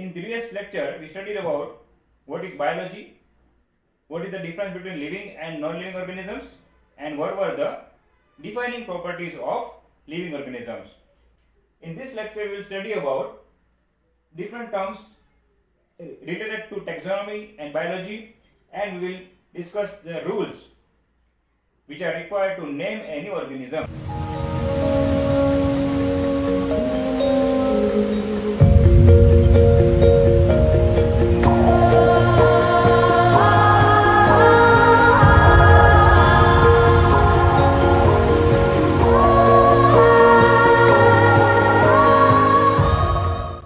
In previous lecture, we studied about what is biology, what is the difference between living and non-living organisms, and what were the defining properties of living organisms. In this lecture, we will study about different terms related to taxonomy and biology, and we will discuss the rules which are required to name any organism.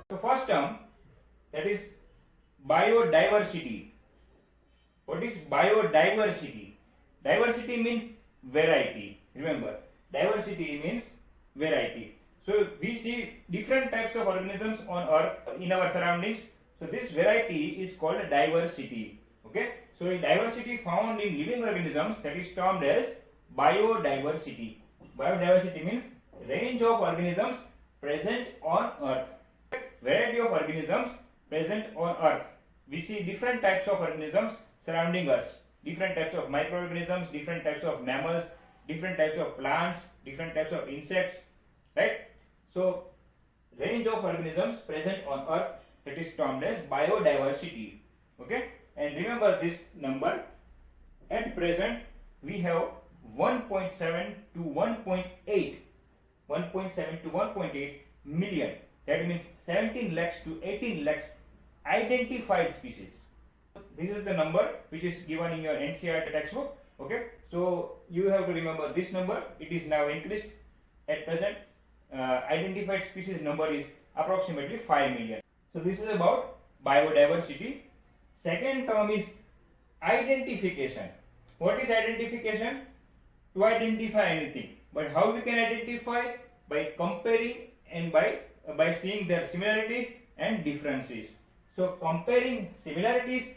The first term, that is biodiversity. What is biodiversity? Diversity means variety. Remember, diversity means variety. So we see different types of organisms on earth in our surroundings. So this variety is called diversity. Okay. So diversity found in living organisms, that is termed as biodiversity. Biodiversity means range of organisms present on earth. Variety of organisms present on earth. We see different types of organisms surrounding us. Different types of microorganisms, different types of mammals, different types of plants, different types of insects, right? So range of organisms present on earth, that is termed as biodiversity. Okay, and remember this number. At present we have 1.7 to 1.8 million, that means 17 lakhs to 18 lakhs identified species. This is the number which is given in your NCERT textbook. Okay, so you have to remember this number. It is now increased. At present, identified species number is approximately 5 million. So this is about biodiversity. Second term is identification. What is identification? To identify anything. But how we can identify? By comparing and by seeing their similarities and differences. So comparing similarities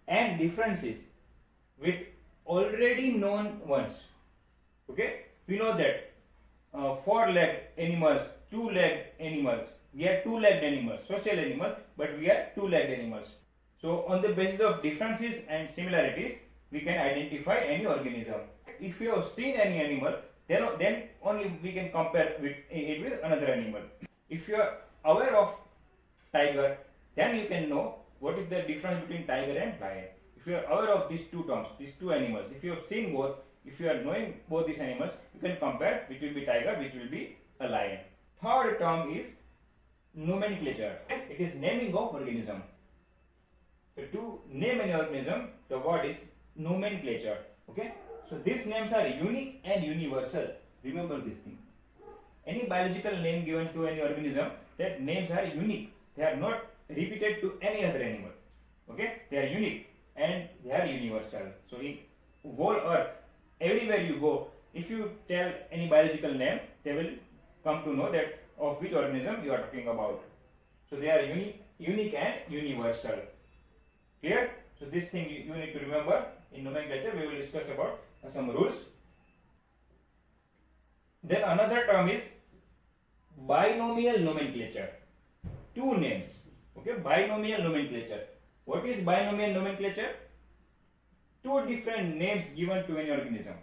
and differences with already known ones. Okay, we know that four-legged animals, two-legged animals. We are two-legged animals, social animals, but we are two-legged animals. So on the basis of differences and similarities, we can identify any organism. If you have seen any animal, then only we can compare it with another animal. If you are aware of tiger, then you can know what is the difference between tiger and lion. If you are aware of these two terms, these two animals, if you have seen both, if you are knowing both these animals, you can compare which will be tiger, which will be a lion. Third term is nomenclature. It is naming of organism. So to name any organism, the word is nomenclature. Okay. So these names are unique and universal. Remember this thing. Any biological name given to any organism, that names are unique. They are not repeated to any other animal. Okay, they are unique and they are universal. So in whole earth, everywhere you go, if you tell any biological name, they will come to know that of which organism you are talking about. So they are unique and universal. Clear? So this thing you need to remember. In nomenclature we will discuss about some rules. Then another term is binomial nomenclature. Two names. Okay, binomial nomenclature. What is binomial nomenclature? Two different names given to any organism.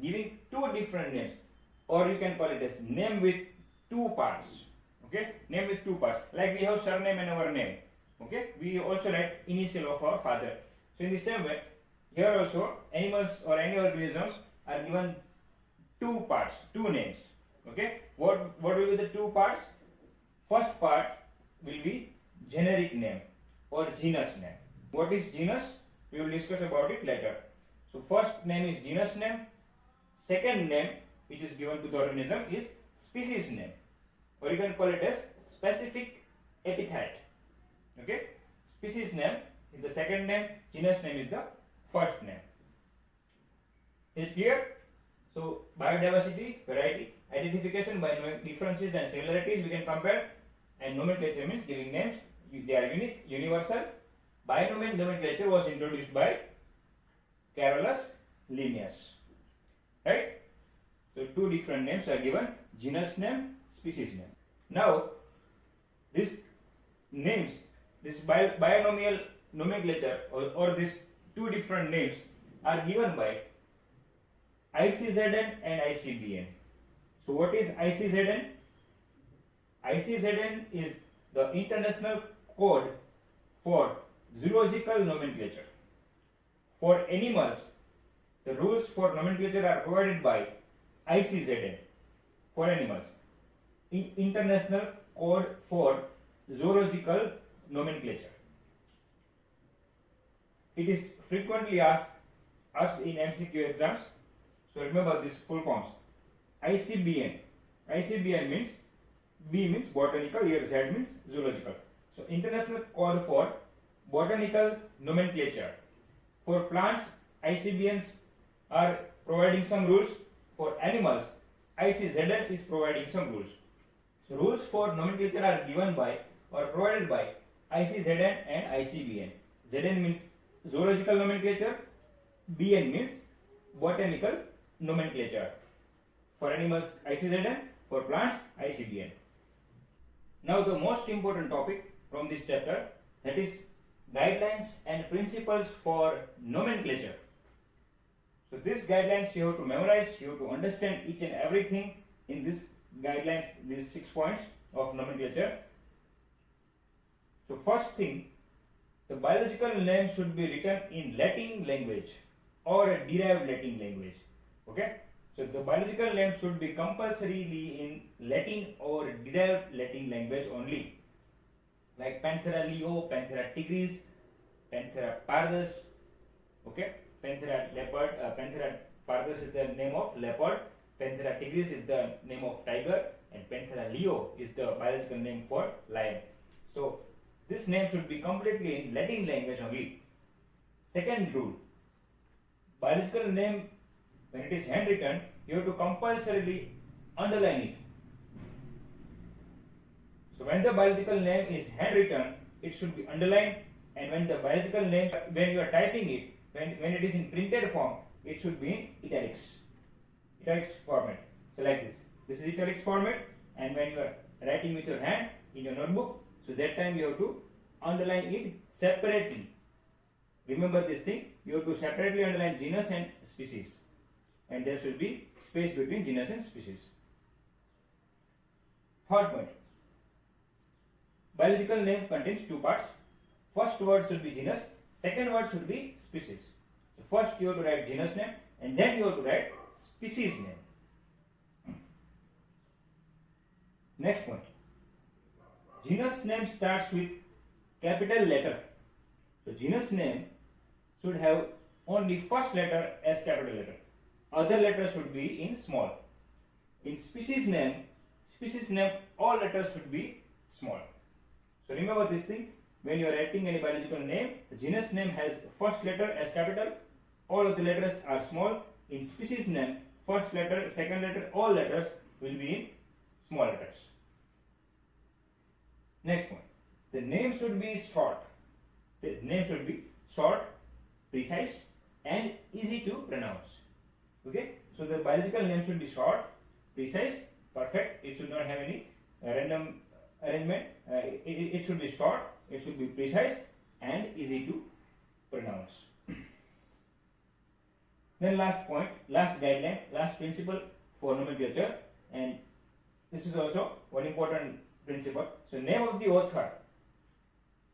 Giving two different names, or you can call it as name with two parts. Okay, name with two parts. Like we have surname and our name. Okay, we also write initial of our father. So in the same way, here also animals or any organisms are given two parts, two names. Okay, what will be the two parts? First part will be generic name or genus name. What is genus? We will discuss about it later. So first name is genus name. Second name which is given to the organism is species name, or you can call it as specific epithet. Okay, species name is the second name, genus name is the first name. Is it clear? So biodiversity, variety, identification by knowing differences and similarities we can compare, and nomenclature means giving names. They are unique, universal. Binomial nomenclature was introduced by Carolus Linnaeus. Right? So two different names are given: genus name, species name. Now these names this binomial nomenclature or these two different names are given by ICZN and ICBN. So what is ICZN? ICZN is the international code for zoological nomenclature. For animals, the rules for nomenclature are provided by ICZN for animals. International Code for Zoological Nomenclature. It is frequently asked in MCQ exams. So remember these full forms. ICBN. ICBN means B means botanical, here Z means zoological. So International Code for Botanical Nomenclature. For plants, ICBNs are providing some rules. For animals, ICZN is providing some rules. So rules for nomenclature are given by or provided by ICZN and ICBN. ZN means zoological nomenclature, BN means botanical nomenclature. For animals, ICZN, for plants, ICBN. Now the most important topic from this chapter, that is guidelines and principles for nomenclature. So these guidelines you have to memorize, you have to understand each and everything in this guidelines, these 6 points of nomenclature. So first thing, the biological name should be written in Latin language or a derived Latin language. Okay, so the biological name should be compulsorily in Latin or derived Latin language only, like Panthera leo, Panthera tigris, Panthera pardus. Okay, Panthera leopard, Panthera pardus is the name of leopard, Panthera tigris is the name of tiger, and Panthera leo is the biological name for lion. So this name should be completely in Latin language only. Second rule, biological name, when it is handwritten, you have to compulsorily underline it. So when the biological name is handwritten, it should be underlined, and when the biological name, when you are typing it, when it is in printed form, it should be in italics format. So like this is italics format, and when you are writing with your hand in your notebook, so that time you have to underline it separately. Remember this thing, you have to separately underline genus and species, and there should be space between genus and species. Third point, biological name contains 2 parts. First word should be genus, second word should be species. So first you have to write genus name, and then you have to write species name. Next point, genus name starts with capital letter. So genus name should have only first letter as capital letter. Other letters should be in small. In species name, all letters should be small. So remember this thing, when you are writing any biological name, the genus name has first letter as capital, all of the letters are small. In species name, first letter, second letter, all letters will be in small letters. Next point, the name should be short. The name should be short, precise, and easy to pronounce. Okay, so the biological name should be short, precise, perfect. It should not have any random arrangement. It should be short, it should be precise, and easy to pronounce. Then last point, last guideline, last principle for nomenclature, and this is also one important principle. So name of the author.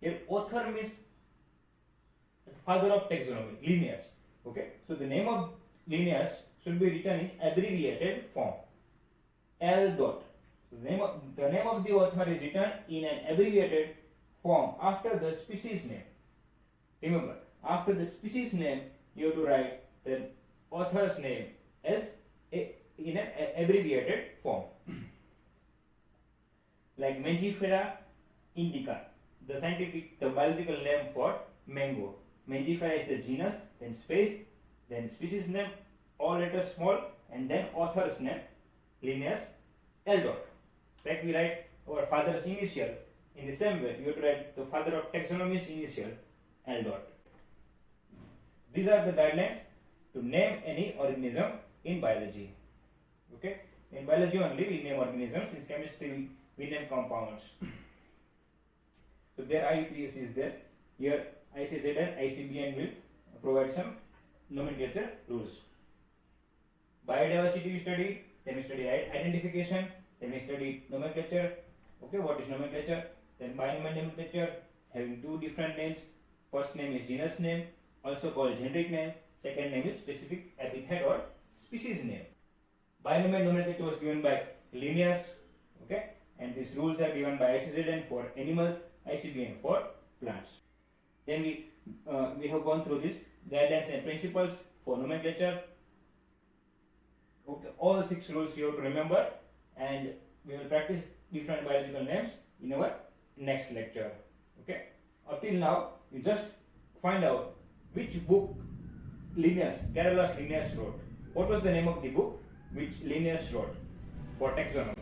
Here author means father of taxonomy, Linnaeus. Okay, so the name of Linnaeus should be written in abbreviated form, L dot. The name of the author is written in an abbreviated form after the species name. Remember, after the species name, you have to write the author's name as in an abbreviated form. Like Mangifera indica, the biological name for mango. Mangifera is the genus, then space, then species name, all letters small, and then author's name, Linnaeus, L dot. Like we write our father's initial, in the same way, you have to write the father of taxonomy's initial, L dot. These are the guidelines to name any organism in biology. Okay, in biology only we name organisms. In chemistry we name compounds. So their IUPAC is there. Here ICZ and ICBN will provide some nomenclature rules. Biodiversity we studied, then we study identification, then we study nomenclature. Okay, what is nomenclature? Then binomial nomenclature, having two different names. First name is genus name, also called generic name. Second name is specific epithet or species name. Binomial nomenclature was given by Linnaeus. Okay, and these rules are given by ICZN for animals, ICBN for plants. Then we have gone through these guidelines and principles for nomenclature. Okay, all 6 rules you have to remember, and we will practice different biological names in our next lecture. Okay, up till now you just find out which book Carolus Linnaeus wrote. What was the name of the book which Linnaeus wrote for taxonomy?